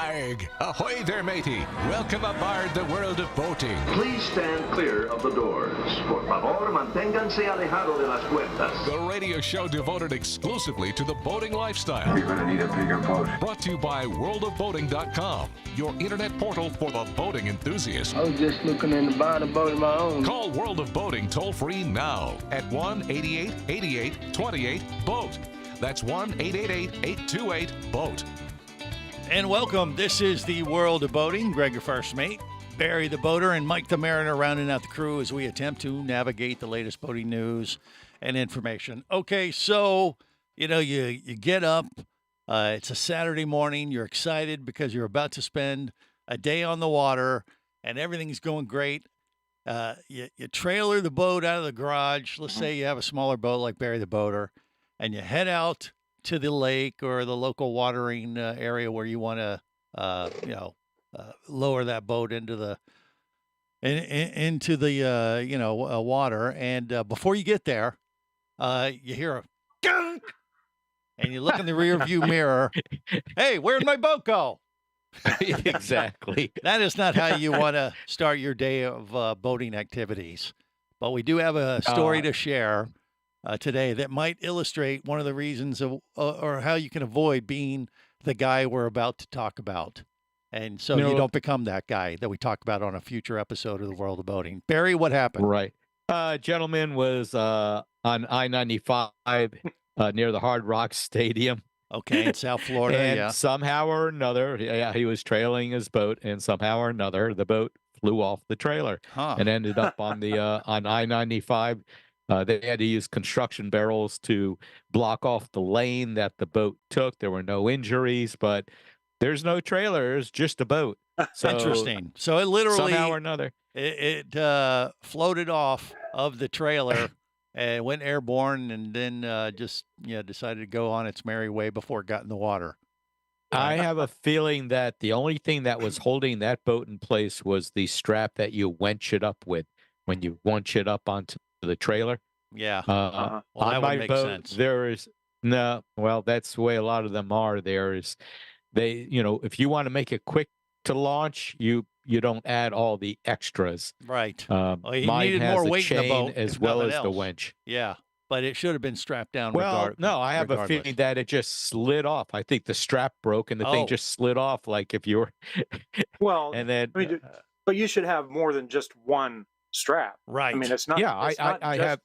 Arg! Ahoy there, matey! Welcome aboard the world of boating. Please stand clear of the doors. Por favor, manténganse alejado de las puertas. The radio show devoted exclusively to the boating lifestyle. You're gonna need a bigger boat. Brought to you by worldofboating.com, your internet portal for the boating enthusiast. I was just looking into buying a boat of my own. Call World of Boating toll-free now at 1-8888-28-BOAT. That's 1-888-828-BOAT. And welcome. This is the World of Boating. Greg, your first mate, Barry the Boater, and Mike the Mariner rounding out the crew as we attempt to navigate the latest boating news and information. Okay, so, you get up. It's a Saturday morning. You're excited because you're about to spend a day on the water, and everything's going great. You trailer the boat out of the garage. Let's say you have a smaller boat like Barry the Boater, and you head out to the lake or the local watering area where you want to, lower that boat into the water. And before you get there, you hear a gunk, and you look in the rear view mirror. Hey, where'd my boat go? Exactly. That is not how you want to start your day of boating activities. But we do have a story to share today that might illustrate one of the reasons or how you can avoid being the guy we're about to talk about. And so you don't become that guy that we talk about on a future episode of the World of Boating. Barry, what happened? Right. Gentleman was on I-95 near the Hard Rock Stadium. Okay, in South Florida, and somehow or another, he was trailing his boat, and somehow or another, the boat flew off the trailer and ended up on the on I-95. They had to use construction barrels to block off the lane that the boat took. There were no injuries, but there's no trailer. It's just a boat. So, interesting. So it literally, somehow or another, it floated off of the trailer and went airborne, and then decided to go on its merry way before it got in the water. I have a feeling that the only thing that was holding that boat in place was the strap that you winch it up with when you winch it up onto the trailer. Yeah. Well, that on would my make boat, sense. there is that's the way a lot of them are. There is, if you want to make it quick to launch, you don't add all the extras. Right. Mine needed has more the weight in the chain boat, as if well nothing as the else. winch. Yeah, but it should have been strapped down. Well, no, I have a feeling that it just slid off. I think the strap broke and the thing just slid off, like if you were. Well, and then, but you should have more than just one strap. Right. I mean, it's not. Yeah, it's I have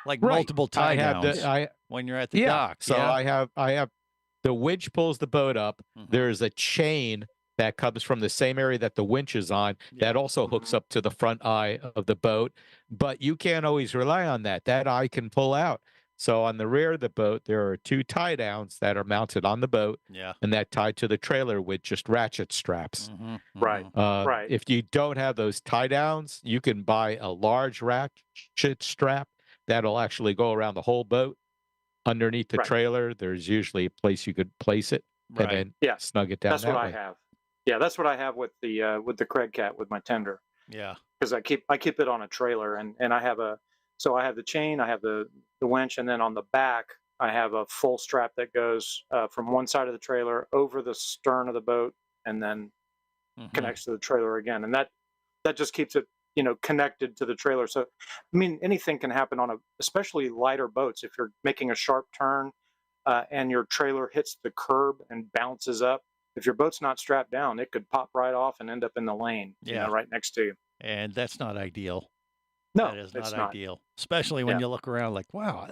like multiple tie downs I when you're at the dock. So I have the winch pulls the boat up. Mhm. There's a chain that comes from the same area that the winch is on that also hooks up to the front eye of the boat. But you can't always rely on that. That eye can pull out. So on the rear of the boat, there are two tie downs that are mounted on the boat, and that tied to the trailer with just ratchet straps. Mm-hmm. Right. Right. If you don't have those tie downs, you can buy a large ratchet strap that'll actually go around the whole boat. Underneath the trailer, there's usually a place you could place it and then snug it down. That's what I have. Yeah, that's what I have with the Craig Cat with my tender. Yeah, because I keep it on a trailer, and I have the chain, I have the winch, and then on the back I have a full strap that goes from one side of the trailer over the stern of the boat, and then connects to the trailer again, and that just keeps it connected to the trailer. So, I mean, anything can happen on especially lighter boats. If you're making a sharp turn and your trailer hits the curb and bounces up, if your boat's not strapped down, it could pop right off and end up in the lane, right next to you. And that's not ideal. No, that is not ideal, especially when you look around like, wow,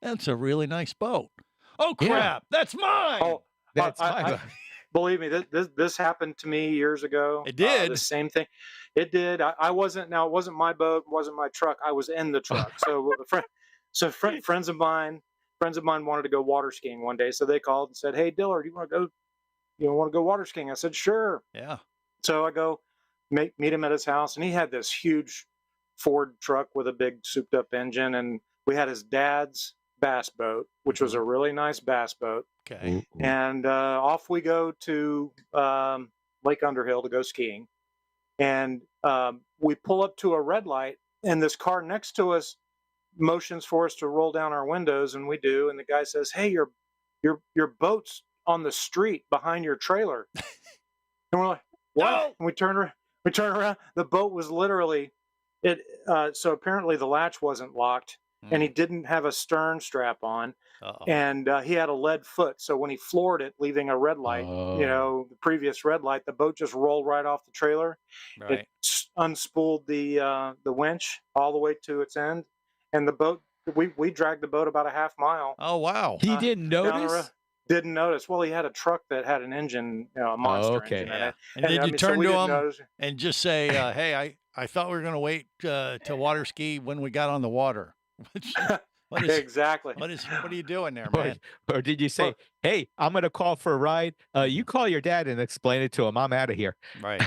that's a really nice boat. Oh crap, that's mine. Oh, that's mine. Believe me, this happened to me years ago. It did. The same thing. It did. I wasn't. Now, it wasn't my boat. It wasn't my truck. I was in the truck. Friends of mine wanted to go water skiing one day, so they called and said, "Hey, Dillard, you want to go? Want to go water skiing?" I said, "Sure." Yeah. So I go meet him at his house, and he had this huge Ford truck with a big souped-up engine, and we had his dad's bass boat, which was a really nice bass boat. Okay. And off we go to Lake Underhill to go skiing. And we pull up to a red light, and this car next to us motions for us to roll down our windows, and we do. And the guy says, "Hey, your boat's on the street behind your trailer. And we're like, what? No! And we turn around. The boat was literally it. So apparently the latch wasn't locked, and he didn't have a stern strap on, and he had a lead foot. So when he floored it, leaving a red light, the previous red light, the boat just rolled right off the trailer. Right. It unspooled the winch all the way to its end, and the boat. We dragged the boat about a half mile. Oh, wow. He didn't notice? Didn't notice. Well, he had a truck that had an engine, a monster engine in it. And did you turn to him notice. and just say, hey, I thought we were going to wait to water ski when we got on the water? Exactly. What are you doing there, man? Or did you say, hey, I'm going to call for a ride. You call your dad and explain it to him. I'm out of here. Right.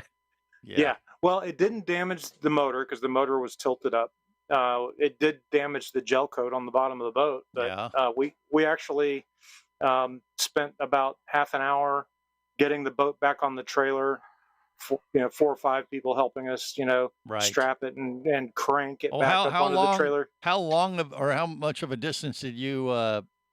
Yeah. Well, it didn't damage the motor because the motor was tilted up. It did damage the gel coat on the bottom of the boat, but we actually spent about half an hour getting the boat back on the trailer. 4 or 5 people helping us, strap it and crank it back up onto the trailer. How long or how much of a distance did you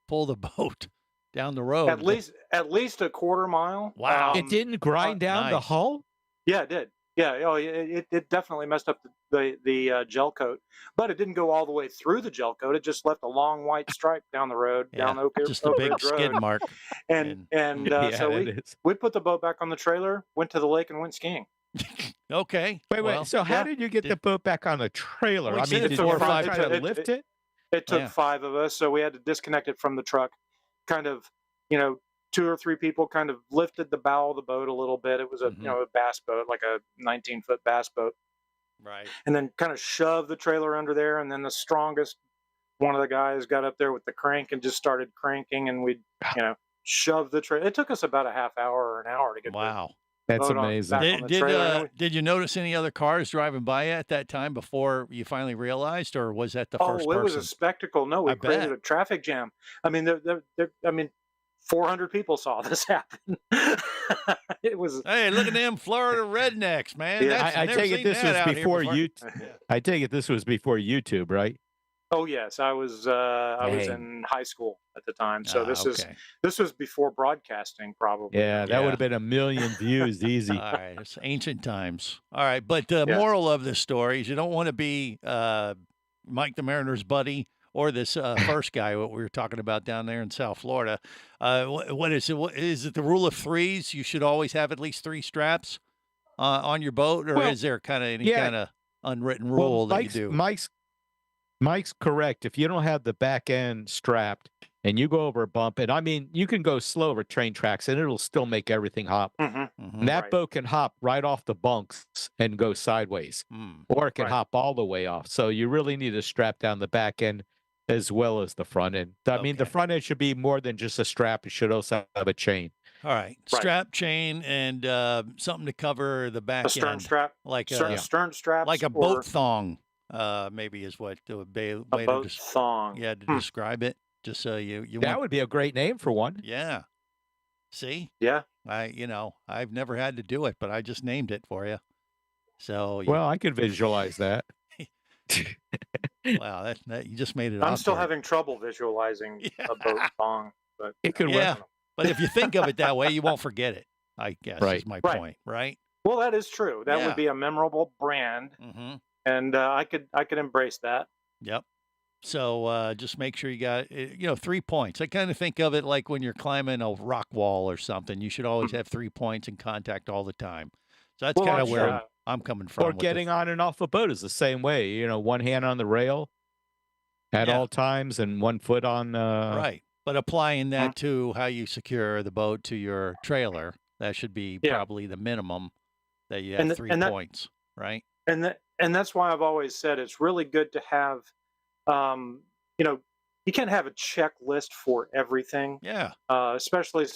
pull the boat down the road? At least a quarter mile. Wow! It didn't grind down the hull? Yeah, it did. Yeah, it definitely messed up the gel coat, but it didn't go all the way through the gel coat. It just left a long white stripe down the road, down Oak Ridge just a big skid mark. And so we put the boat back on the trailer, went to the lake, and went skiing. Okay. Wait. So how did you get the boat back on the trailer? Well, I mean, did 4 or 5 try to lift it? It took 5 of us, so we had to disconnect it from the truck. Kind of, 2 or 3 people kind of lifted the bow of the boat a little bit. It was a a bass boat, like a 19-foot bass boat. Right. And then kind of shoved the trailer under there, and then the strongest one of the guys got up there with the crank and just started cranking, and we shoved the trailer. It took us about a half hour or an hour to get That's amazing. Did you notice any other cars driving by you at that time before you finally realized, or was that the first person? It was a spectacle. No, we created a traffic jam. I mean, 400 people saw this happen. It was. Hey, look at them Florida rednecks, man. Yeah. I take it this was before I take it this was before YouTube, right? Oh yes, I was in high school at the time, so this was before broadcasting, probably. Yeah, that would have been 1 million views easy. All right, it's ancient times. All right, but the moral of this story is you don't want to be Mike the Mariner's buddy or this first guy, what we were talking about down there in South Florida. What is it? Is it the rule of 3s? You should always have at least 3 straps on your boat, or is there kind of any kind of unwritten rule that you do? Mike's correct. If you don't have the back end strapped and you go over a bump, and I mean, you can go slow over train tracks and it'll still make everything hop. And that boat can hop right off the bunks and go sideways, or it can hop all the way off. So you really need to strap down the back end as well as the front end. I mean, the front end should be more than just a strap. It should also have a chain. All right. Strap, chain, and something to cover the back end. A stern strap. Like stern straps. Like a boat thong, maybe is what the way boat thong. Yeah, to describe it. Just so you that would be a great name for one. Yeah. See? Yeah. I've never had to do it, but I just named it for you. So well, I could visualize that. Wow, that you just made it. I'm still having trouble visualizing a boat thong, but it could work. But if you think of it that way, you won't forget it. I guess is my point, right? Well, that is true. That would be a memorable brand, and I could embrace that. Yep. So just make sure you got 3 points. I kind of think of it like when you're climbing a rock wall or something. You should always have 3 points in contact all the time. So that's kind of where I'm coming from. Or getting on and off a boat is the same way. One hand on the rail at all times and 1 foot on. Right. But applying that to how you secure the boat to your trailer, that should be probably the minimum that you have 3 points, right? And that's why I've always said it's really good to have, you can't have a checklist for everything. Yeah. Especially,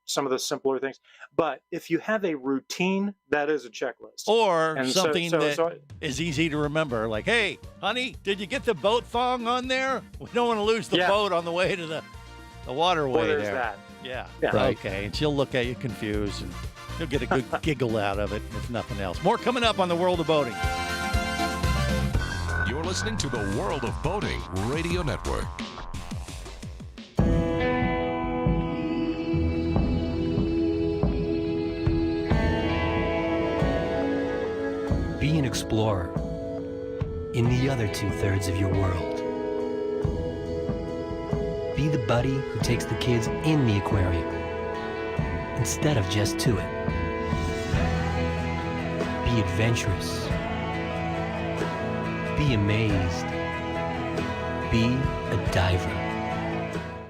some of the simpler things. But if you have a routine, that is a checklist. Or something that is easy to remember. Like, hey, honey, did you get the boat thong on there? We don't want to lose the boat on the way to the waterway there's there. That. Yeah. Right. Okay. And she'll look at you confused, and you'll get a good giggle out of it, if nothing else. More coming up on the World of Boating. You're listening to the World of Boating Radio Network. explorer in the other 2/3 of your world. Be the buddy who takes the kids in the aquarium instead of just to it. Be adventurous. Be amazed. Be a diver.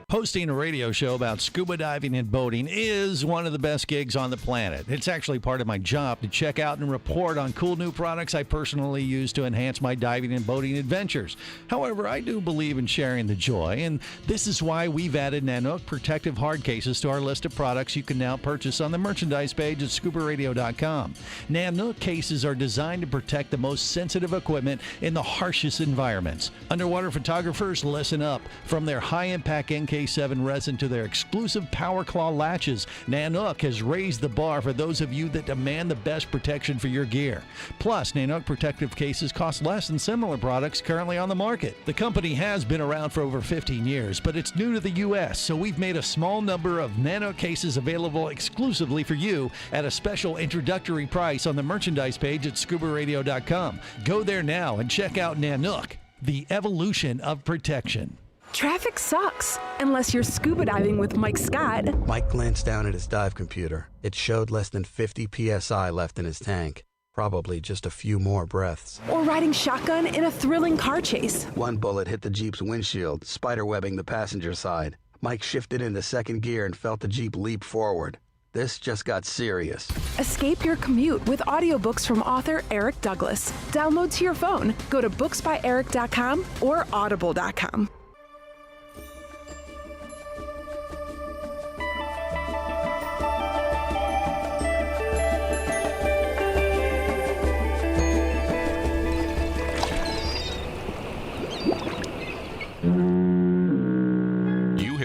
Hosting a radio show about scuba diving and boating is one of the best gigs on the planet. It's actually part of my job to check out and report on cool new products I personally use to enhance my diving and boating adventures. However, I do believe in sharing the joy, and this is why we've added Nanook protective hard cases to our list of products you can now purchase on the merchandise page at scubaradio.com. Nanook cases are designed to protect the most sensitive equipment in the harshest environments. Underwater photographers, listen up. From their high-impact NK7 resin to their exclusive Power Claw latches, Nanook has raised the bar for those of you that demand the best protection for your gear. Plus, Nanook protective cases cost less than similar products currently on the market. The company has been around for over 15 years, but it's new to the U.S., so we've made a small number of Nanook cases available exclusively for you at a special introductory price on the merchandise page at scubaradio.com. Go there now and check out Nanook, the evolution of protection. Traffic sucks, unless you're scuba diving with Mike Scott. Mike glanced down at his dive computer. It showed less than 50 psi left in his tank. Probably just a few more breaths. Or riding shotgun in a thrilling car chase. One bullet hit the Jeep's windshield, spiderwebbing the passenger side. Mike shifted into second gear and felt the Jeep leap forward. This just got serious. Escape your commute with audiobooks from author Eric Douglas. Download to your phone. Go to booksbyeric.com or audible.com.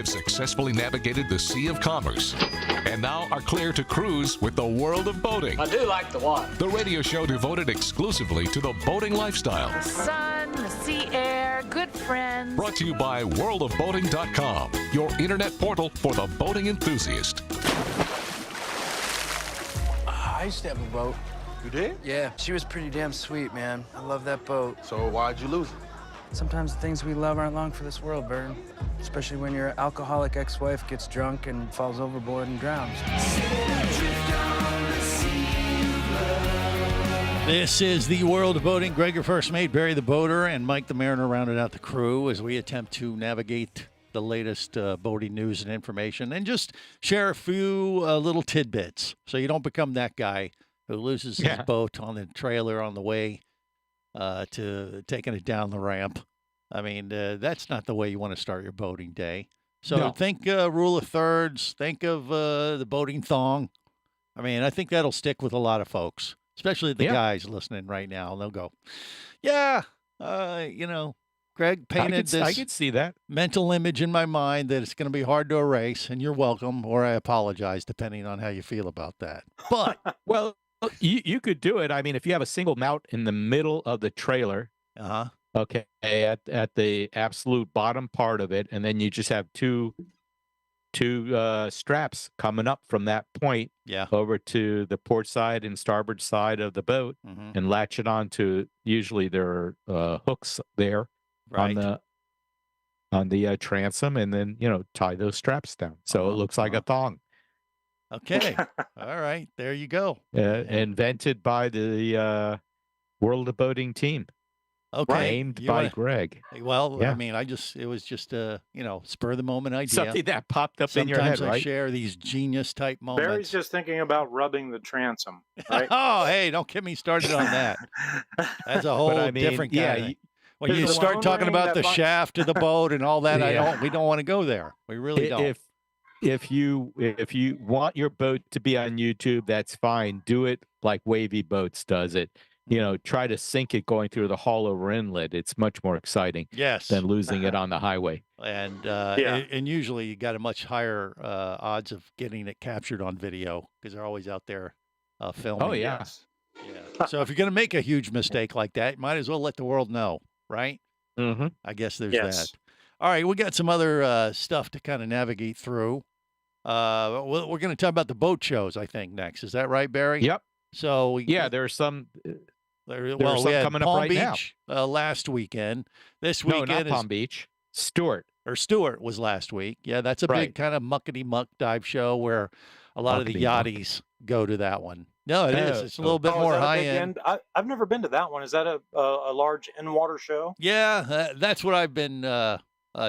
Successfully navigated the Sea of Commerce and now are clear to cruise with the World of Boating. I do like the water. The radio show devoted exclusively to the boating lifestyle. The sun, the sea air, good friends. Brought to you by worldofboating.com, your internet portal for the boating enthusiast. I used to have a boat. You did? Yeah, she was pretty damn sweet, man. I love that boat. So why'd you lose it? Sometimes the things we love aren't long for this world, Vern. Especially when your alcoholic ex-wife gets drunk and falls overboard and drowns. This is the World of Boating. Greg, your first mate, Barry the Boater, and Mike the Mariner rounded out the crew as we attempt to navigate the latest boating news and information and just share a few little tidbits so you don't become that guy who loses his boat on the trailer on the way to taking it down the ramp. I mean, that's not the way you want to start your boating day. So think rule of thirds. Think of the boating thong. I mean, I think that'll stick with a lot of folks, especially the guys listening right now. They'll go, Greg painted this. I could see that mental image in my mind that it's going to be hard to erase, and you're welcome, or I apologize, depending on how you feel about that. But well, you could do it. I mean, if you have a single mount in the middle of the trailer, okay, at the absolute bottom part of it, and then you just have two straps coming up from that point over to the port side and starboard side of the boat, and latch it onto. Usually there are hooks there on the transom, and then tie those straps down so it looks like a thong. Okay. All right. There you go. Invented by the World of Boating team. Okay. Named by Greg. Well, I mean, it was just a, spur of the moment idea. Something that popped up in your head, right? Sometimes I share these genius type moments. Barry's just thinking about rubbing the transom, right? Oh, hey, don't get me started on that. That's a whole different guy. When you start talking about the shaft of the boat and all that, we don't want to go there. We really don't. If you want your boat to be on YouTube, that's fine. Do it like Wavy Boats does it. Try to sink it going through the hollow inlet. It's much more exciting than losing it on the highway. And and usually you got a much higher odds of getting it captured on video because they're always out there filming. Oh, yeah. So if you're going to make a huge mistake like that, you might as well let the world know, right? Mm-hmm. I guess there's that. All right, we got some other stuff to kind of navigate through. We're going to talk about the boat shows, I think, next. Is that right, Barry? Yep. So there are some. Well, some we had coming up Palm right now. Beach last weekend. This No, weekend not Palm Beach. Stewart. Stewart was last week. Yeah, that's a big kind of muckety-muck dive show where a lot of the yachties go to that one. No, it is. It's a little bit more high-end. I've never been to that one. Is that a large in-water show? Yeah, that's what I've been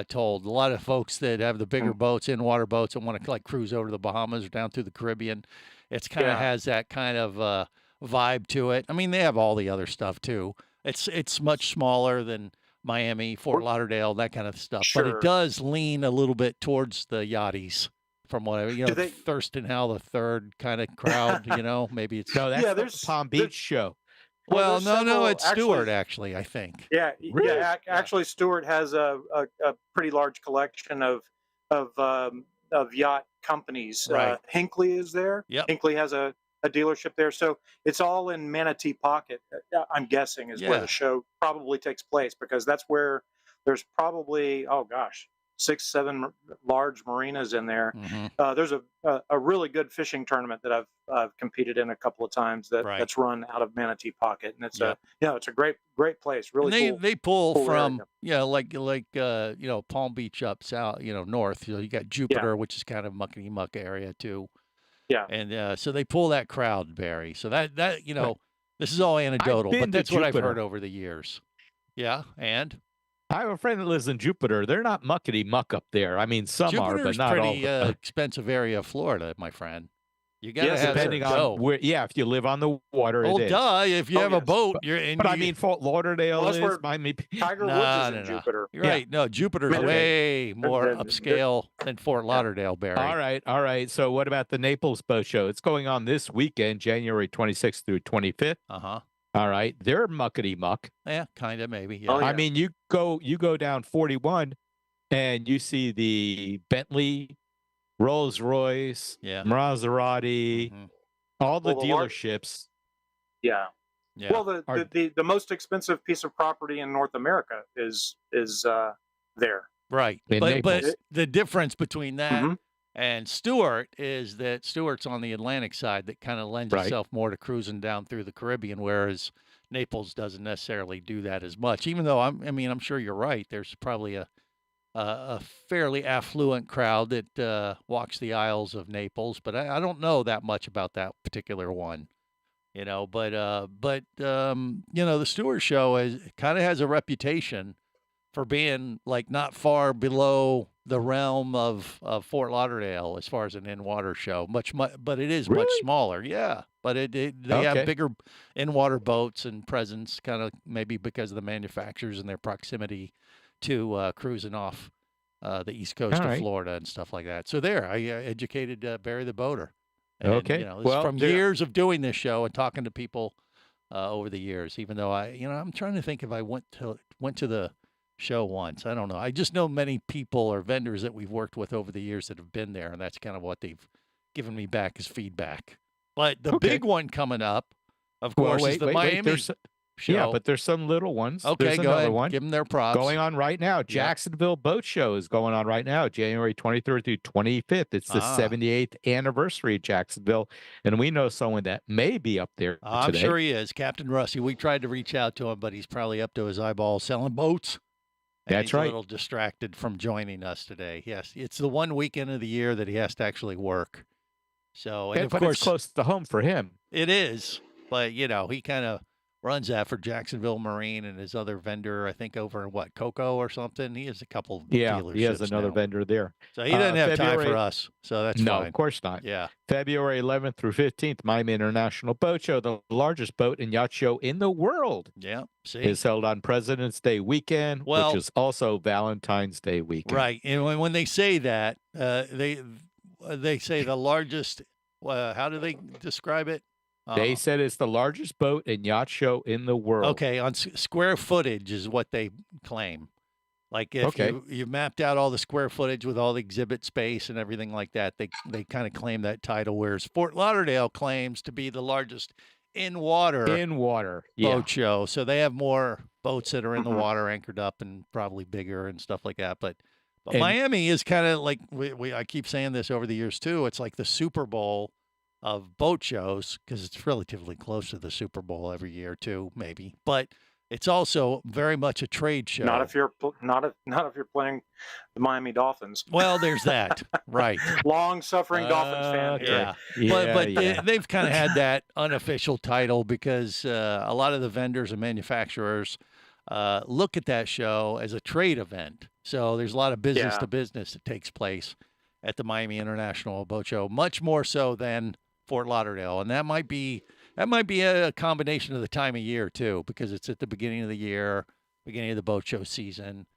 told. A lot of folks that have the bigger boats, in-water boats, and want to like cruise over to the Bahamas or down through the Caribbean, it's kind of has that kind of vibe to it. I mean, they have all the other stuff too. It's much smaller than Miami, Fort Lauderdale, that kind of stuff. But it does lean a little bit towards the yachties, from what Thurston Howell the Third kind of crowd. Maybe it's that's the Palm Beach show. Well, no, it's Stewart actually. I think. Yeah, really? Yeah. Actually, Stewart has a pretty large collection of yacht companies. Right. Hinckley is there. Yep. Hinckley has a dealership there. So it's all in Manatee Pocket, I'm guessing, is where the show probably takes place, because that's where there's probably, 6-7 large marinas in there. Mm-hmm. There's a really good fishing tournament that I've competed in a couple of times that's run out of Manatee Pocket, and it's it's a great place. Really cool. They pull from area. Palm Beach up south, north. You got Jupiter, which is kind of muckety muck area too. Yeah. And so they pull that crowd, Barry. So that this is all anecdotal, but that's what I've heard over the years. Yeah, and I have a friend that lives in Jupiter. They're not muckety muck up there. I mean, some are, but not all. Jupiter's pretty expensive area of Florida, my friend. You got to have depending on where. Yeah, if you live on the water, it is. If you have a boat, you're in. But I mean, Fort Lauderdale is Miami. Tiger Woods is in Jupiter. You're right. No, Jupiter's way more upscale than Fort Lauderdale, Barry. All right. So what about the Naples Boat Show? It's going on this weekend, January 26th through 25th. All right, they're muckety muck. Yeah, kind of, maybe. Yeah. I mean, you go down 41, and you see the Bentley, Rolls Royce, Maserati, all the dealerships. Yeah. Well, the most expensive piece of property in North America is there. Right. But the difference between that and Stewart is that Stewart's on the Atlantic side that kind of lends itself more to cruising down through the Caribbean, whereas Naples doesn't necessarily do that as much. Even though I'm sure you're right. There's probably a fairly affluent crowd that walks the aisles of Naples, but I don't know that much about that particular one. But the Stewart show kind of has a reputation for being like not far below the realm of Fort Lauderdale as far as an in-water show. But it is much smaller. Yeah, but they have bigger in-water boats and presence, kind of maybe because of the manufacturers and their proximity to cruising off the east coast of Florida and stuff like that. So I educated Barry the Boater. And, from years of doing this show and talking to people over the years. Even though I'm trying to think if I went to the show once. I don't know. I just know many people or vendors that we've worked with over the years that have been there, and that's kind of what they've given me back as feedback. But the big one coming up, of course, is the Miami show. Yeah, but there's some little ones. Okay, there's go another ahead. one Give them their props. Going on right now. Jacksonville Boat Show is going on right now, January 23rd through 25th. It's the 78th anniversary of Jacksonville, and we know someone that may be up there I'm today. sure he is. Captain Rusty. We tried to reach out to him, but he's probably up to his eyeballs selling boats. And That's he's right. a little distracted from joining us today. Yes, it's the one weekend of the year that he has to actually work. So, and of but course, it's close to home for him. It is, but he kind of runs that for Jacksonville Marine and his other vendor, I think over in Cocoa or something. He has a couple dealerships. He has another now. vendor there. So he doesn't have time for us. So that's no, fine. of course not. Yeah. February 11th through 15th, Miami International Boat Show, the largest boat and yacht show in the world. Yeah. See, is held on President's Day weekend, which is also Valentine's Day weekend. Right. And when they say that, they say the largest. How do they describe it? They said it's the largest boat and yacht show in the world. Okay, on square footage is what they claim. Like if you mapped out all the square footage with all the exhibit space and everything like that, they kind of claim that title, whereas Fort Lauderdale claims to be the largest in-water boat show. So they have more boats that are in the water anchored up and probably bigger and stuff like that. But Miami is kind of like, I keep saying this over the years too, it's like the Super Bowl of boat shows because it's relatively close to the Super Bowl every year too, maybe. But it's also very much a trade show. Not if you're playing the Miami Dolphins. Well, there's that, right? Long-suffering Dolphins fan here. Yeah, but they've kind of had that unofficial title because a lot of the vendors and manufacturers look at that show as a trade event. So there's a lot of business to business that takes place at the Miami International Boat Show, much more so than Fort Lauderdale, and that might be a combination of the time of year too, because it's at the beginning of the year, beginning of the boat show season.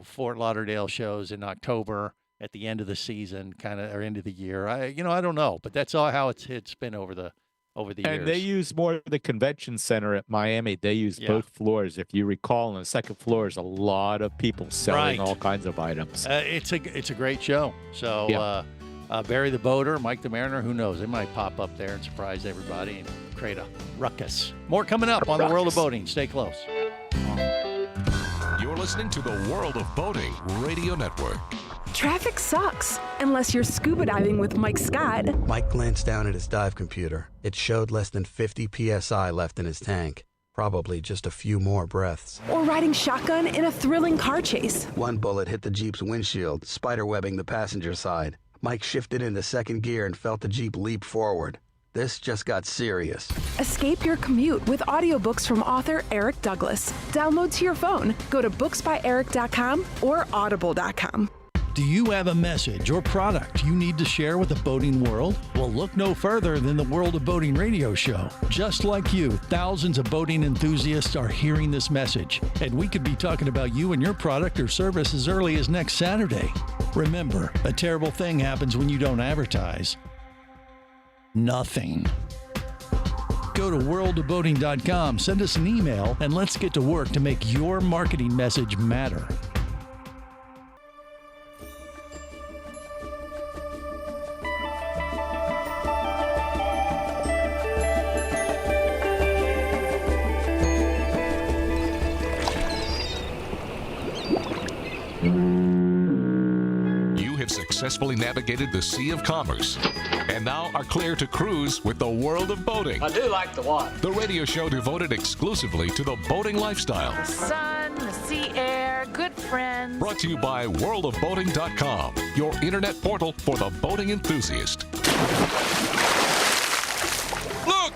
Fort Lauderdale shows in October at the end of the season, kind of, or end of the year. I don't know, but that's all how it's been over the years. And they use more of the convention center at Miami. They use both floors. If you recall, on the second floor is a lot of people selling all kinds of items. It's a great show. So Barry the Boater, Mike the Mariner, who knows? They might pop up there and surprise everybody and create a ruckus. More coming up on the World of Boating. Stay close. You're listening to the World of Boating Radio Network. Traffic sucks, unless you're scuba diving with Mike Scott. Mike glanced down at his dive computer. It showed less than 50 psi left in his tank. Probably just a few more breaths. Or riding shotgun in a thrilling car chase. One bullet hit the Jeep's windshield, spiderwebbing the passenger side. Mike shifted into second gear and felt the Jeep leap forward. This just got serious. Escape your commute with audiobooks from author Eric Douglas. Download to your phone. Go to booksbyeric.com or audible.com. Do you have a message or product you need to share with the boating world? Well, look no further than the World of Boating radio show. Just like you, thousands of boating enthusiasts are hearing this message, and we could be talking about you and your product or service as early as next Saturday. Remember, a terrible thing happens when you don't advertise. Nothing. Go to worldofboating.com, send us an email, and let's get to work to make your marketing message matter. Successfully navigated the Sea of Commerce and now are clear to cruise with the World of Boating. I do like the water. The radio show devoted exclusively to the boating lifestyle. The sun, the sea air, good friends. Brought to you by worldofboating.com, your internet portal for the boating enthusiast. Look!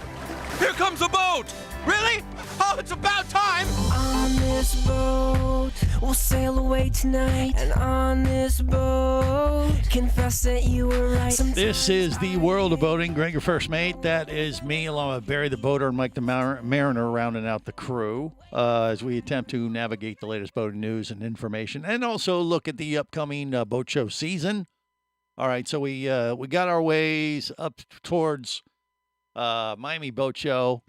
Here comes a boat! Really? Oh, it's about time! On this boat, we'll sail away tonight. And on this boat, confess that you were right. This is the World of Boating. Greg, your first mate. That is me, along with Barry the Boater and Mike the Mariner, rounding out the crew as we attempt to navigate the latest boating news and information, and also look at the upcoming boat show season. All right, so we got our ways up towards Miami Boat Show.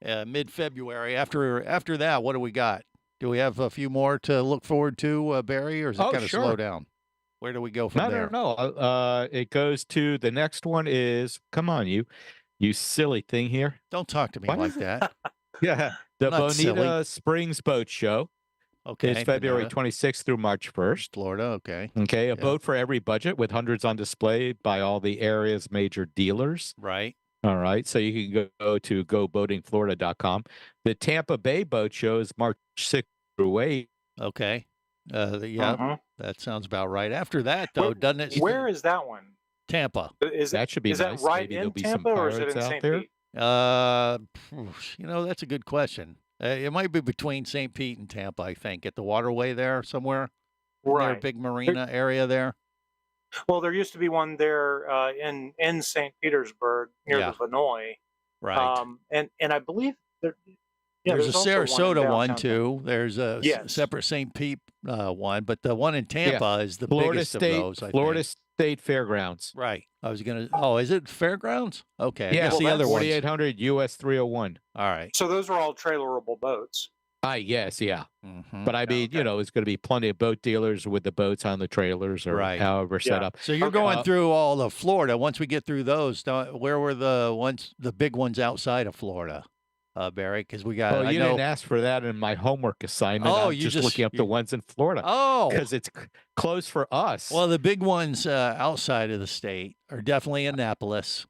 Mid-February. After that, what do we got? Do we have a few more to look forward to, Barry, or is it kind of slow down? Where do we go from there? No. It goes to the next one is, come on, you silly thing here. Don't talk to me like that. Yeah. The Bonita silly. Springs Boat Show. Okay. It's February 26th through March 1st. Florida, okay. Okay, a boat for every budget with hundreds on display by all the area's major dealers. Right. All right, so you can go to goboatingflorida.com. The Tampa Bay Boat Show is March 6th through 8th. Okay. That sounds about right. After that, though, doesn't it? Where is that one? Tampa. That should be is nice. that right Maybe in there'll be Tampa, some or is it in pirates out St. there. Pete? That's a good question. It might be between St. Pete and Tampa, I think, at the waterway there somewhere. Right. Near a big marina area there. Well, there used to be one there in St. Petersburg near the Vinoy. Right. And I believe there's a Sarasota one downtown. too. There's a separate St. Pete one, but the one in Tampa is the Florida biggest State, of those. I Florida think. State Fairgrounds. Right. I was gonna. Oh, is it Fairgrounds? Okay. I Yeah, guess the other ones. 4800 US 301. All right. So those are all trailerable boats. Yes, yeah. Mm-hmm. But I mean, it's going to be plenty of boat dealers with the boats on the trailers or however set up. So you're going through all of Florida. Once we get through those, where were the big ones outside of Florida, Barry? Because we got. Oh, you didn't ask for that in my homework assignment. Oh, I'm just looking up the ones in Florida. Oh, because it's close for us. Well, the big ones outside of the state are definitely Annapolis.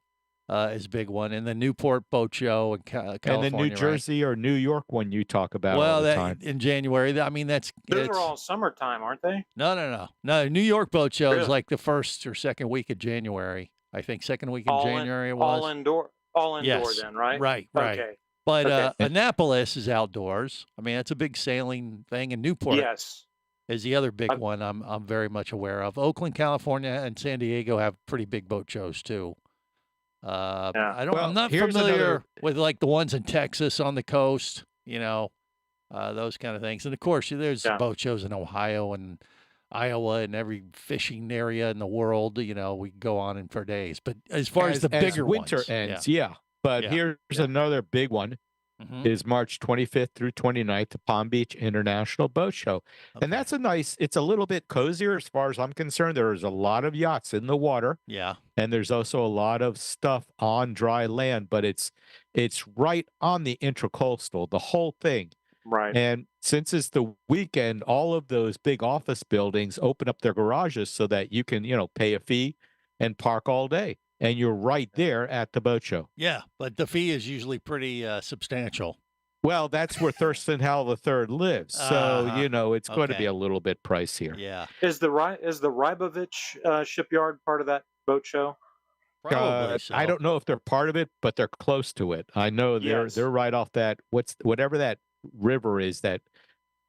is a big one, and the Newport Boat Show in California. And the New Jersey or New York one you talk about all the time. In January. I mean, those are all summertime, aren't they? No. New York Boat Show is like the first or second week of January. I think second week in January it was. All indoor then, right? Right. Okay. But Annapolis is outdoors. I mean, that's a big sailing thing, and Newport is the other big one I'm very much aware of. Oakland, California, and San Diego have pretty big boat shows too. I'm not familiar with like the ones in Texas on the coast, those kind of things. And of course, there's boat shows in Ohio and Iowa and every fishing area in the world. We can go on for days. But as far as the bigger winter ones, ends, But here's another big one. Is March 25th through 29th, the Palm Beach International Boat Show. And that's it's a little bit cozier as far as I'm concerned. There's a lot of yachts in the water. Yeah. And there's also a lot of stuff on dry land, but it's right on the Intracoastal, the whole thing. Right. And since it's the weekend, all of those big office buildings open up their garages so that you can, pay a fee and park all day. And you're right there at the boat show. Yeah, but the fee is usually pretty substantial. Well, that's where Thurston Howell III lives. So, it's going to be a little bit pricier. Yeah. Is the Rybovich shipyard part of that boat show? Probably so. I don't know if they're part of it, but they're close to it. I know they're right off that whatever that river is that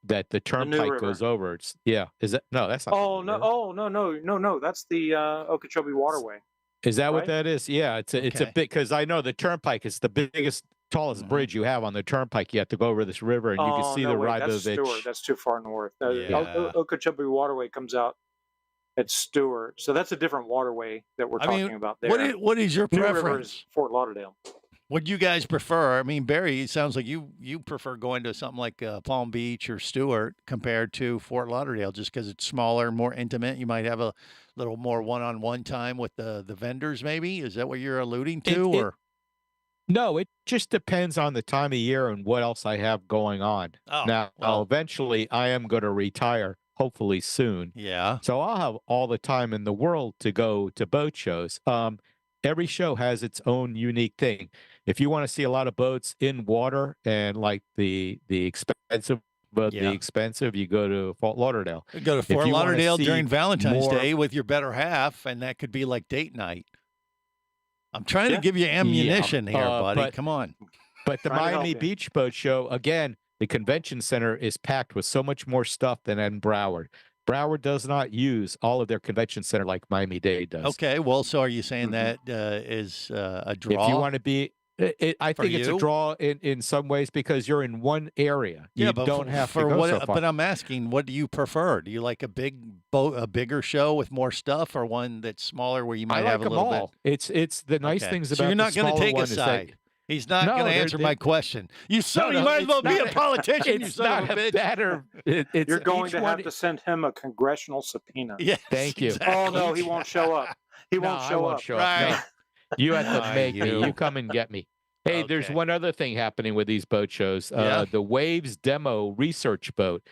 the turnpike goes over. Is that no? That's not. No. That's the Okeechobee Waterway. Is that what that is? Yeah, it's a big because I know the turnpike is the biggest, tallest bridge you have on the turnpike. You have to go over this river and you can see the Rybovich. That's too far north. Okeechobee Waterway comes out at Stewart, so that's a different waterway that we're talking about there. What is your New preference? River is Fort Lauderdale. What do you guys prefer? I mean, Barry, it sounds like you prefer going to something like Palm Beach or Stewart compared to Fort Lauderdale, just because it's smaller, more intimate. You might have a little more one-on-one time with the vendors, maybe. Is that what you're alluding to, No, it just depends on the time of year and what else I have going on. Now, eventually, I am going to retire, hopefully soon. Yeah. So I'll have all the time in the world to go to boat shows. Every show has its own unique thing. If you want to see a lot of boats in water and like the expensive, you go to Fort Lauderdale. Go to Fort Lauderdale during Valentine's Day with your better half, and that could be like date night. I'm trying to give you ammunition here, buddy. Come on. But the Miami Beach Boat Show, again, the convention center is packed with so much more stuff than in Broward. Broward does not use all of their convention center like Miami-Dade does. Okay, well, so are you saying that is a draw? If you want to be, I think it's a draw in some ways because you're in one area. You don't have to go so far. But I'm asking, what do you prefer? Do you like a bigger show with more stuff, or one that's smaller where you might have a little bit? It's the nice things about. So you're not going to take a side. He's not going to answer my question. You might as well be a politician. You son of a bitch. You're going to have to send him a congressional subpoena. Yeah, thank you. Exactly. Oh no, he won't show up. He won't show up. Right. No. You have to make me. You come and get me. Hey, there's one other thing happening with these boat shows. The Waves Demo Research Boat.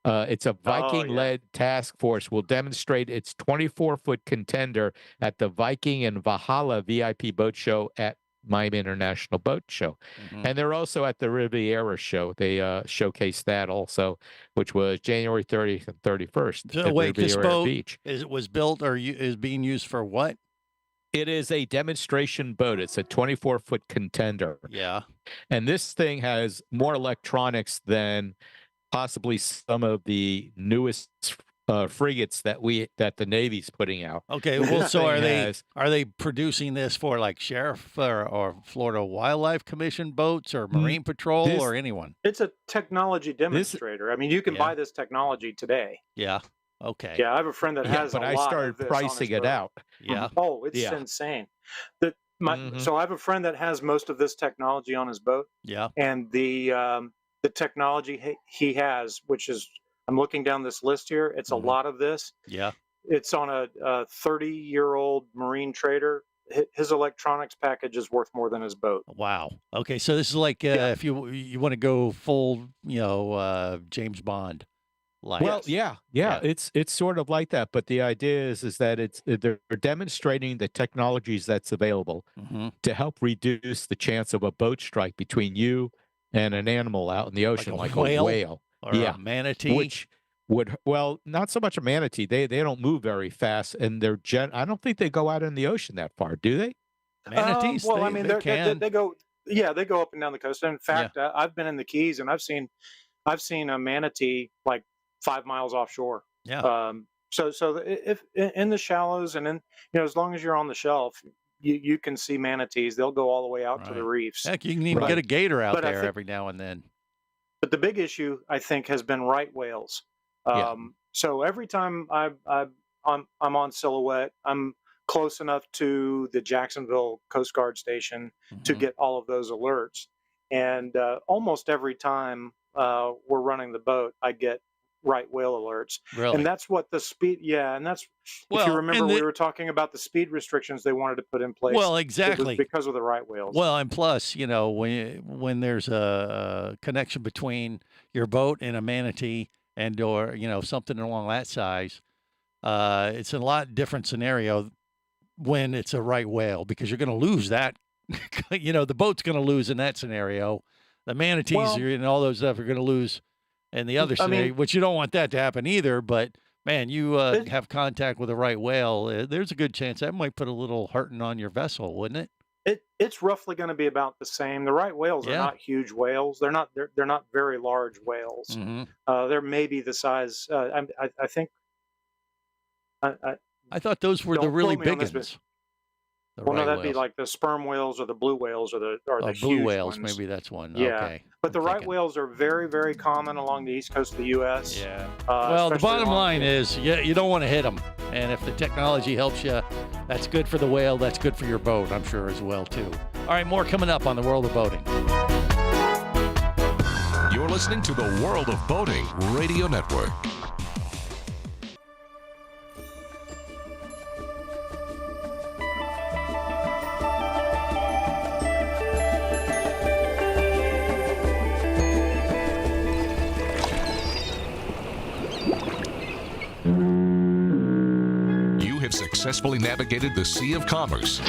It's a Viking-led task force will demonstrate its 24-foot contender at the Viking and Valhalla VIP Boat Show at Miami International Boat Show. And they're also at the Riviera Show. They showcased that also, which was January 30th and 31st at Riviera this boat Beach. Was built or is being used for what? It is a demonstration boat. It's a 24-foot contender. Yeah. And this thing has more electronics than possibly some of the newest frigates that the Navy's putting out. Okay, well, so are they producing this for like sheriff or Florida Wildlife Commission boats or Marine Patrol or anyone? It's a technology demonstrator. I mean, you can buy this technology today. Yeah. Okay. Yeah, I have a friend that has. But a I lot started of this pricing it out. Yeah. Oh, it's insane. So I have a friend that has most of this technology on his boat. Yeah. And the technology he has, which is. I'm looking down this list here. It's a lot of this. Yeah. It's on a 30-year-old Marine trader. His electronics package is worth more than his boat. Wow. Okay, so this is like if you want to go full, James Bond. like. Well, yeah. It's sort of like that, but the idea is that they're demonstrating the technologies that's available to help reduce the chance of a boat strike between you and an animal out in the ocean, like a whale or a manatee, which would not so much a manatee. They don't move very fast, and I don't think they go out in the ocean that far, do they? Manatees? Well, they, I mean, they can. they go. Yeah, they go up and down the coast. In fact, I've been in the Keys and I've seen a manatee like 5 miles offshore. Yeah. So if in the shallows and as long as you're on the shelf, you can see manatees. They'll go all the way out to the reefs. Heck, you can even get a gator out there every now and then. But the big issue, I think, has been right whales. So every time I'm on Silhouette, I'm close enough to the Jacksonville Coast Guard station to get all of those alerts. And almost every time we're running the boat, I get right whale alerts. Really? And that's what the speed, and that's, if you remember, we were talking about the speed restrictions they wanted to put in place. Well, exactly. Because of the right whales. Well, and plus, when there's a connection between your boat and a manatee or something along that size, it's a lot different scenario when it's a right whale, because you're going to lose that. The boat's going to lose in that scenario. The manatees and all those stuff are going to lose in the other scenario, which you don't want that to happen either. But man, you have contact with a right whale, there's a good chance that might put a little hurting on your vessel, wouldn't it? It's roughly going to be about the same. The right whales are not huge whales. They're not very large whales. They're maybe the size. I think. I thought those were the really big ones. Well, no, that'd be like the sperm whales or the blue whales or the blue huge whales. ones. Maybe that's one. Yeah, okay. But the right whales are very, very common along the east coast of the U.S. Yeah. Well, the bottom line is, you don't want to hit them, and if the technology helps you, that's good for the whale. That's good for your boat, I'm sure, as well too. All right, more coming up on the World of Boating. You're listening to the World of Boating Radio Network. Successfully navigated the Sea of Commerce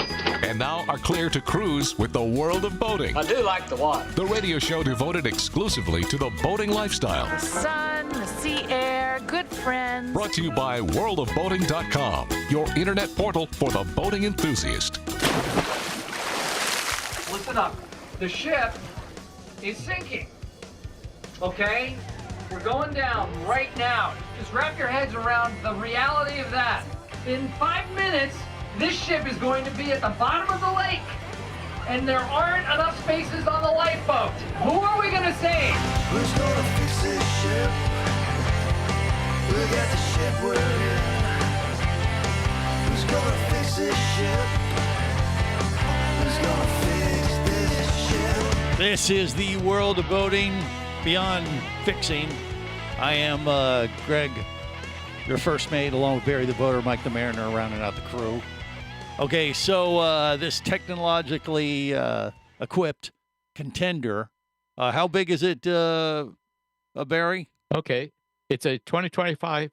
and now are clear to cruise with the World of Boating. I do like the water. The radio show devoted exclusively to the boating lifestyle. The sun, the sea air, good friends. Brought to you by worldofboating.com, your internet portal for the boating enthusiast. Listen up. The ship is sinking. Okay? We're going down right now. Just wrap your heads around the reality of that. In 5 minutes, this ship is going to be at the bottom of the lake, and there aren't enough spaces on the lifeboat. Who are we going to save? Who's going to fix this ship? Look at the ship we're in. Who's going to fix this ship? Who's going to fix this ship? This is the World of Boating Beyond Fixing. I am Greg, your first mate, along with Barry the Boater, Mike the Mariner, rounding out the crew. Okay, so this technologically equipped contender, how big is it, Barry? Okay, it's a 2025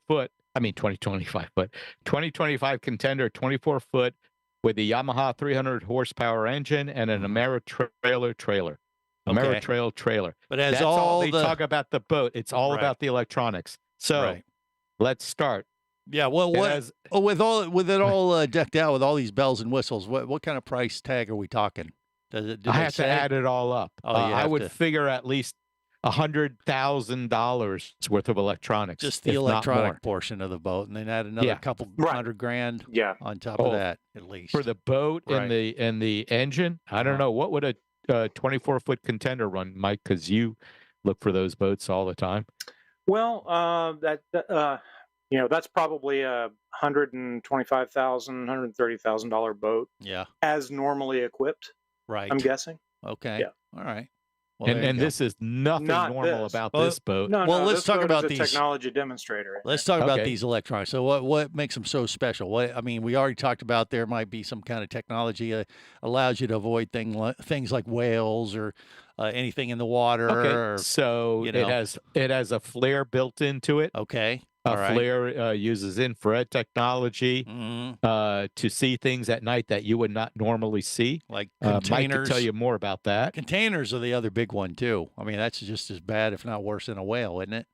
contender, 24 foot with a Yamaha 300 horsepower engine and an Ameritrail trailer. Ameritrail trailer. But as that's all they talk about the boat. It's all about the electronics. So let's start. Yeah, well, with it all decked out with all these bells and whistles, what kind of price tag are we talking? I have to add it all up. Oh, I would figure at least $100,000 worth of electronics. Just the electronic portion of the boat, and then add another couple $100,000 on top of that, at least. For the boat and the engine, I don't know. What would a 24-foot contender run, Mike? Because you look for those boats all the time. Well, that's probably a $125,000, $130,000 boat. Yeah. As normally equipped. Right. I'm guessing. Okay. Yeah. All right. Well, and this is nothing Not normal this. about Well, this boat. No, Well, no, let's this talk boat about is a these. technology demonstrator. Let's talk about Okay. these electronics. So what makes them so special? What I mean, we already talked about there might be some kind of technology that allows you to avoid things like whales or anything in the water. Okay, Or, so you know. it has a flare built into it. Okay. A All right. flare uses infrared technology Mhm. to see things at night that you would not normally see. Like Mike can containers. tell you more about that. Containers are the other big one too. I mean, that's just as bad, if not worse, than a whale, isn't it?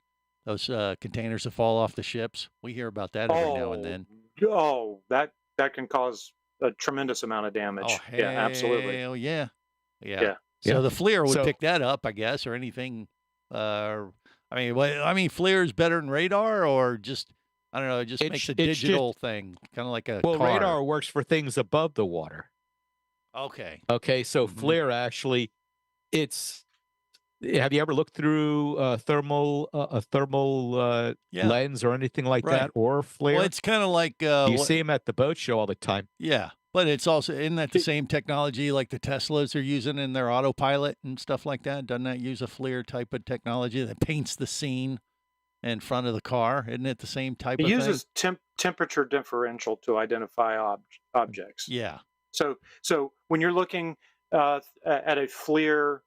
Those containers that fall off the ships. We hear about that every now and then. Oh, that can cause a tremendous amount of damage. Oh, Yeah, absolutely. hell yeah. Yeah. Yeah. So Yeah. the FLIR would So- pick that up, I guess, or anything. FLIR is better than radar, or just I don't know. It just It's- makes a it's just- digital thing, kind of like a Well, car. radar works for things above the water. Okay. Okay, so Mhm. FLIR actually, it's. Have you ever looked through a thermal Yeah. lens or anything like Right. that, or FLIR? Well, it's kind of like you see them at the boat show all the time. yeah, but it's also isn't that the same technology like the Teslas are using in their autopilot and stuff like that? Doesn't that use a FLIR type of technology that paints the scene in front of the car? Isn't it the same type It of uses temperature differential to identify objects. thing? Yeah. So when you're looking at a FLIR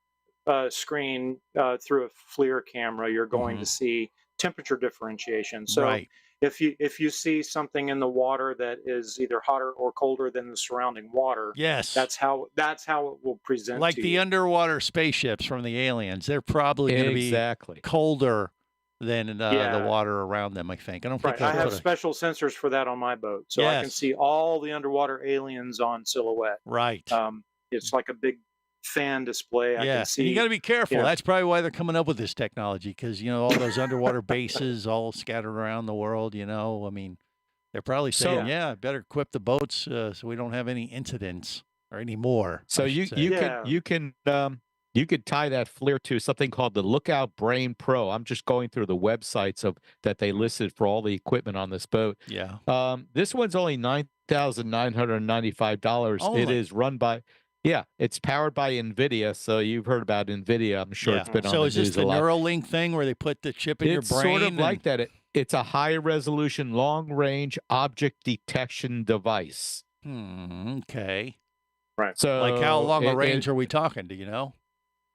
screen through a FLIR camera, you're going to see temperature differentiation. So Right. if you see something in the water that is either hotter or colder than the surrounding water, Yes. that's how it will present Like to the you. underwater spaceships from the aliens. They're probably going to be Exactly. colder than the Yeah. water around them, I think. I don't think Right. I they have put a- special sensors for that on my boat, so I can Yes. see all the underwater aliens on silhouette. Right. It's like a big fan display. I Yeah, can see. and you got to be careful. yeah. That's probably why they're coming up with this technology, because all those underwater bases all scattered around the world. I mean, they're probably So- saying, "Yeah, better equip the boats so we don't have any incidents or any more." So I you should say. you could tie that FLIR to something called the Lookout Brain Pro. I'm just going through the websites that they listed for all the equipment on this boat. Yeah. This one's only $9,995. It Only? is run by, it's powered by NVIDIA. So you've heard about NVIDIA. I'm sure Yeah. it's been on So the is this news the a lot. Neuralink thing where they put the chip in your It's brain? sort of and- like that. It's a high resolution, long range object detection device. Okay. Right. So Like how long a it- range are we talking? Do you know?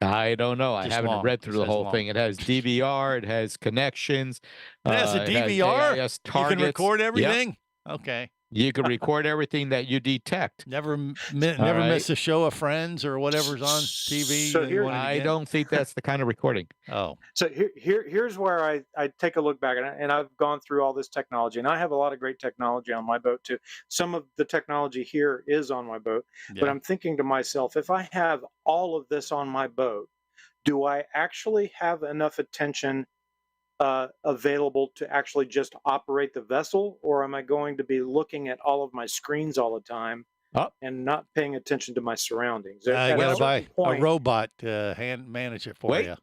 I don't know. I Just haven't long. read It through the says whole long. thing. It has DVR. It has connections. It has a it DVR? AIS You can targets. record Yep. everything? Okay. You can record everything that you detect. Never miss right. a show of Friends or whatever's on TV. So that you here- wanted to I get? don't think that's the kind of recording. Oh. So here's where I take a look back, and I've gone through all this technology, and I have a lot of great technology on my boat too. Some of the technology here is on my boat, but Yeah. I'm thinking to myself, if I have all of this on my boat, do I actually have enough attention available to actually just operate the vessel, or am I going to be looking at all of my screens all the time and not paying attention to my surroundings? You At got to a buy certain a point- robot to hand manage it for Wait, you.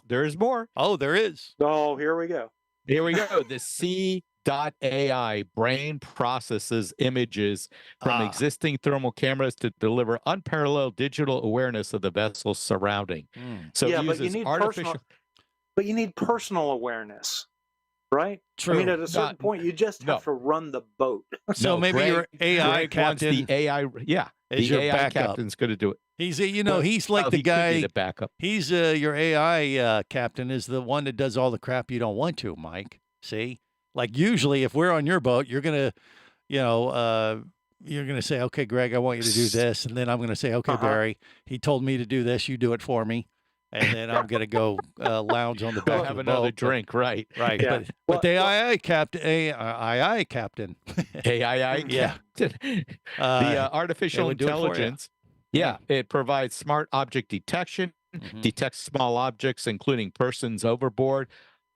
there's more. Oh, there is. Oh, here we go. Here we go. The C.AI brain processes images from existing thermal cameras to deliver unparalleled digital awareness of the vessel's surrounding. So yeah, it but you uses need artificial. personal awareness, right? True. I mean, at a certain point, you just have to run the boat. So maybe your AI Greg wants captain the AI. Yeah, is the your AI backup. captain's going to do it. He's he's like Well, the he could be guy. the backup. He's your AI captain is the one that does all the crap you don't want to, Mike. See, like usually if we're on your boat, you're gonna, you're gonna say, okay, Greg, I want you to do this, and then I'm gonna say, okay, Barry, he told me to do this, you do it for me, and then I'm gonna go lounge on the back Go of have the another boat. drink, right? Right, Yeah. but the AI captain, AI captain, AI Yeah. captain. it Artificial would do it for you. intelligence. Yeah, it provides smart object detection, Mm-hmm. detects small objects, including persons overboard,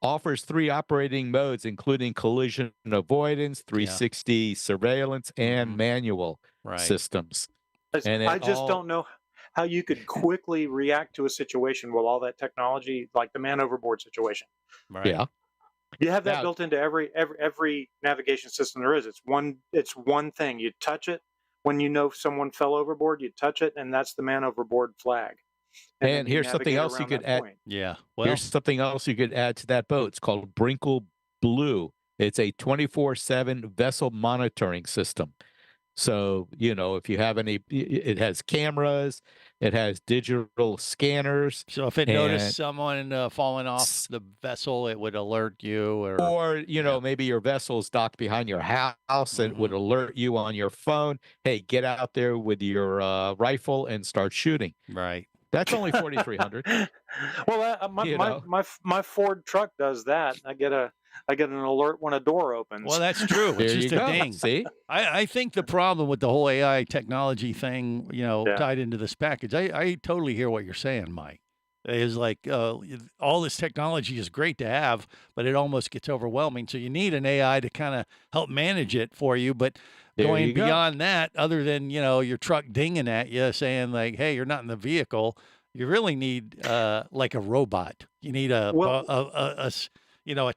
offers 3 operating modes, including collision avoidance, 360 surveillance, and manual Mm-hmm. Right. systems. And I it just all- don't know how you could quickly react to a situation with all that technology, like the man overboard situation. Right. Yeah. You have that Now- built into every navigation system there is. It's one thing. You touch it when you know someone fell overboard. You touch it, and that's the man overboard flag. And here's something else you could add. Yeah. Well, here's something else you could add to that boat. It's called Brinkle Blue. It's a 24/7 vessel monitoring system. So, if you have it has cameras, it has digital scanners. So if it noticed someone falling off the vessel, it would alert you. Or maybe your vessel's docked behind your house and it would alert you on your phone. Hey, get out there with your rifle and start shooting. Right. That's only $4,300. Well, my Ford truck does that. I get an alert when a door opens. Well, that's true. It's just a ding. See? I think the problem with the whole AI technology thing, tied into this package, I totally hear what you're saying, Mike. Is like all this technology is great to have, but it almost gets overwhelming. So you need an AI to kind of help manage it for you. But going beyond that, other than your truck dinging at you, saying like, "Hey, you're not in the vehicle," you really need like a robot. You need a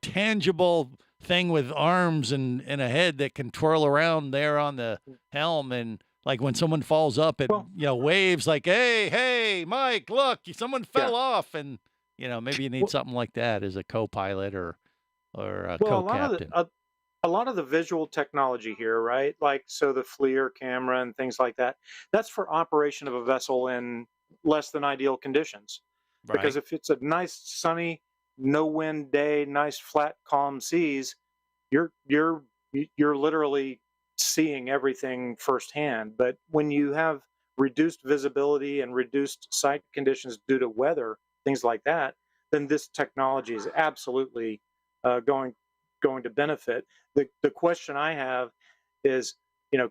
tangible thing with arms and a head that can twirl around there on the helm, and like when someone falls up, it waves like, "Hey, Mike, look, someone fell off," and maybe you need something like that as a co-pilot or a co-captain. A lot of the visual technology here, right? Like so the FLIR camera and things like that. That's for operation of a vessel in less than ideal conditions. Right. Because if it's a nice sunny, no wind day, nice flat calm seas, you're literally seeing everything firsthand. But when you have reduced visibility and reduced sight conditions due to weather, things like that, then this technology is absolutely going to benefit. The question I have is,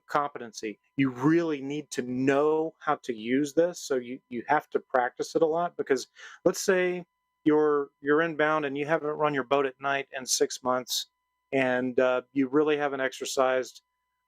competency. You really need to know how to use this, so you have to practice it a lot. Because let's say you're inbound and you haven't run your boat at night in 6 months, and you really haven't exercised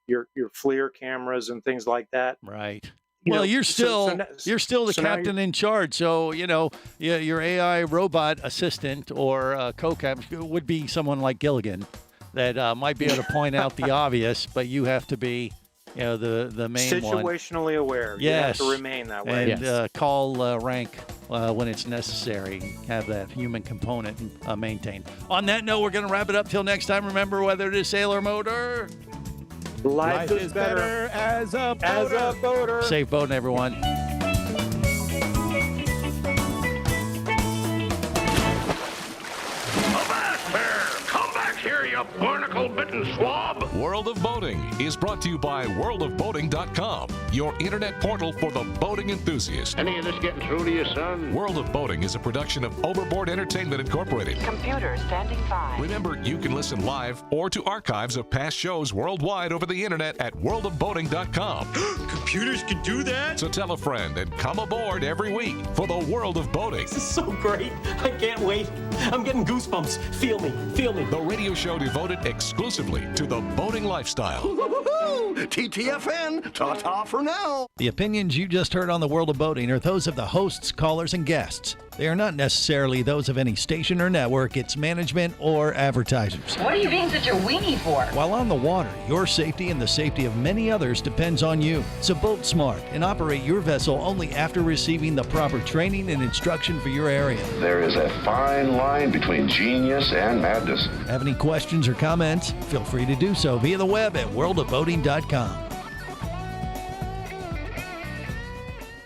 your FLIR cameras and things like that. Right. Well, you're still the captain in charge. So, your AI robot assistant or co-captain would be someone like Gilligan that might be able to point out the obvious, but you have to be, the main one. Situationally aware. Yes. You have to remain that way. And call rank when it's necessary. Have that human component maintained. On that note, we're going to wrap it up till next time. Remember, whether it is sailor mode or Life is better as a boater. Safe boating, everyone. You barnacle-bitten swab. World of Boating is brought to you by worldofboating.com, your internet portal for the boating enthusiast. Any of this getting through to you, son? World of Boating is a production of Overboard Entertainment Incorporated. Computer standing by. Remember, you can listen live or to archives of past shows worldwide over the internet at worldofboating.com. Computers can do that? So tell a friend and come aboard every week for the World of Boating. This is so great. I can't wait. I'm getting goosebumps. Feel me. Feel me. The radio show devoted exclusively to the boating lifestyle. TTFN, ta-ta for now. The opinions you just heard on the World of Boating are those of the hosts, callers, and guests. They are not necessarily those of any station or network, its management, or advertisers. What are you being such a weenie for? While on the water, your safety and the safety of many others depends on you. So boat smart and operate your vessel only after receiving the proper training and instruction for your area. There is a fine line between genius and madness. Have any questions or comments? Feel free to do so via the web at worldofboating.com.